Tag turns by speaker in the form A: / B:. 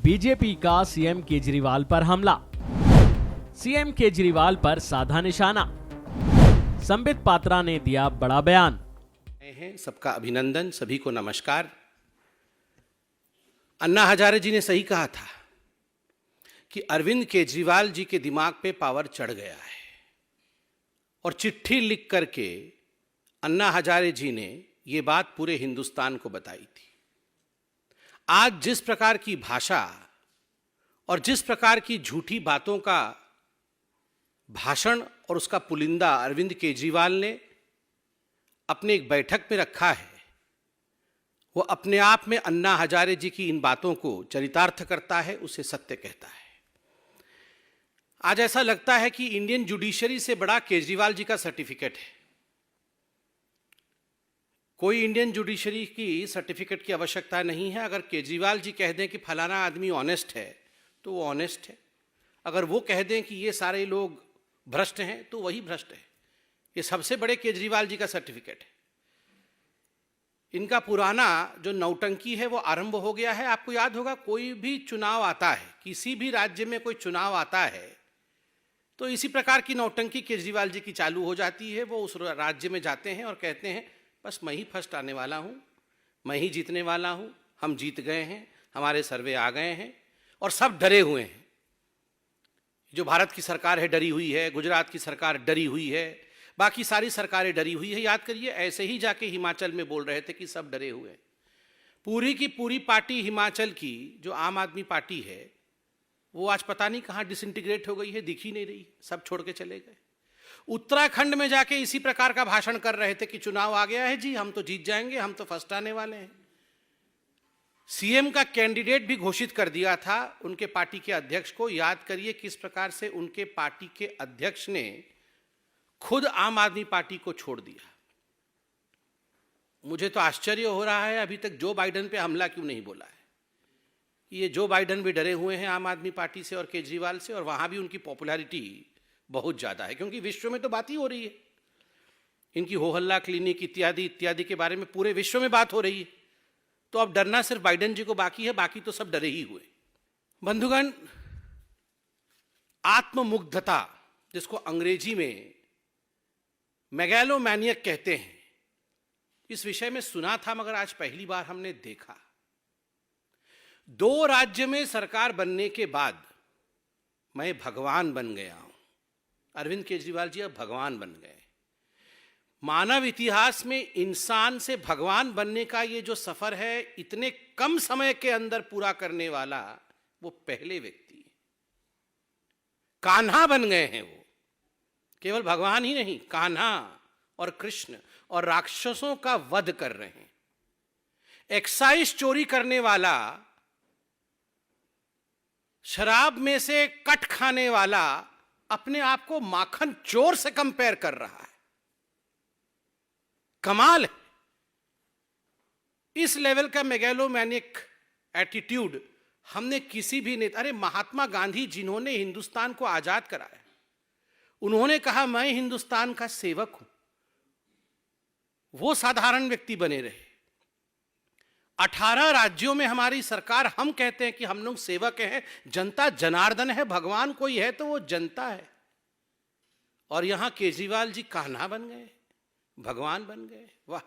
A: BJP का CM Kejriwal पर हमला। सीएम केजरीवाल पर साधा निशाना। संबित पात्रा ने दिया बड़ा बयान।
B: सबका अभिनंदन, सभी को नमस्कार। अन्ना हजारे जी ने सही कहा था कि अरविंद केजरीवाल जी के दिमाग पे पावर चढ़ गया है और चिट्ठी लिख करके अन्ना हजारे जी ने ये बात पूरे हिंदुस्तान को बताई थी। आज जिस प्रकार की भाषा और जिस प्रकार की झूठी बातों का भाषण और उसका पुलिंदा अरविंद केजरीवाल ने अपने एक बैठक में रखा है, वो अपने आप में अन्ना हजारे जी की इन बातों को चरितार्थ करता है, उसे सत्य कहता है। आज ऐसा लगता है कि इंडियन जुडिशरी से बड़ा केजरीवाल जी का सर्टिफिकेट है। कोई इंडियन जुडिशरी की सर्टिफिकेट की आवश्यकता नहीं है। अगर केजरीवाल जी कह दें कि फलाना आदमी ऑनेस्ट है तो वो ऑनेस्ट है। अगर वो कह दें कि ये सारे लोग भ्रष्ट हैं तो वही भ्रष्ट है। ये सबसे बड़े केजरीवाल जी का सर्टिफिकेट है। इनका पुराना जो नौटंकी है वो आरंभ हो गया है। आपको याद होगा, कोई भी चुनाव आता है, किसी भी राज्य में कोई चुनाव आता है तो इसी प्रकार की नौटंकी केजरीवाल जी की चालू हो जाती है। वो उस राज्य में जाते हैं और कहते हैं बस मैं ही फर्स्ट आने वाला हूँ, मैं ही जीतने वाला हूँ, हम जीत गए हैं, हमारे सर्वे आ गए हैं और सब डरे हुए हैं। जो भारत की सरकार है डरी हुई है, गुजरात की सरकार डरी हुई है, बाकी सारी सरकारें डरी हुई है। याद करिए, ऐसे ही जाके हिमाचल में बोल रहे थे कि सब डरे हुए हैं। पूरी की पूरी पार्टी हिमाचल की जो आम आदमी पार्टी है वो आज पता नहीं कहाँ डिसइंटीग्रेट हो गई है, दिख ही नहीं रही, सब छोड़ के चले गए। उत्तराखंड में जाके इसी प्रकार का भाषण कर रहे थे कि चुनाव आ गया है जी, हम तो जीत जाएंगे, हम तो फर्स्ट आने वाले हैं। सीएम का कैंडिडेट भी घोषित कर दिया था उनके पार्टी के अध्यक्ष को। याद करिए किस प्रकार से उनके पार्टी के अध्यक्ष ने खुद आम आदमी पार्टी को छोड़ दिया। मुझे तो आश्चर्य हो रहा है अभी तक जो बाइडेन पे हमला क्यों नहीं बोला है। ये जो बाइडेन भी डरे हुए हैं आम आदमी पार्टी से और केजरीवाल से, और वहां भी उनकी पॉपुलैरिटी बहुत ज्यादा है क्योंकि विश्व में तो बात ही हो रही है। इनकी हो हल्ला क्लिनिक इत्यादि इत्यादि के बारे में पूरे विश्व में बात हो रही है। तो अब डरना सिर्फ बाइडेन जी को बाकी है, बाकी तो सब डरे ही हुए। बंधुगण, आत्ममुग्धता जिसको अंग्रेजी में मेगालोमैनियक कहते हैं, इस विषय में सुना था मगर आज पहली बार हमने देखा। 2 राज्य में सरकार बनने के बाद मैं भगवान बन गया हूं। अरविंद केजरीवाल जी अब भगवान बन गए। मानव इतिहास में इंसान से भगवान बनने का ये जो सफर है, इतने कम समय के अंदर पूरा करने वाला वो पहले व्यक्ति है। कान्हा बन गए हैं वो, केवल भगवान ही नहीं, कान्हा और कृष्ण, और राक्षसों का वध कर रहे हैं। एक्साइज चोरी करने वाला, शराब में से कट खाने वाला अपने आप को माखन चोर से कंपेयर कर रहा है। कमाल है। इस लेवल का मेगालोमैनिक एटीट्यूड हमने किसी भी नेता, अरे महात्मा गांधी जिन्होंने हिंदुस्तान को आजाद कराया, उन्होंने कहा मैं हिंदुस्तान का सेवक हूं, वो साधारण व्यक्ति बने रहे। 18 राज्यों में हमारी सरकार, हम कहते हैं कि हम लोग सेवक हैं, जनता जनार्दन है, भगवान कोई है तो वो जनता है। और यहां केजरीवाल जी कान्हा बन गए, भगवान बन गए। वाह।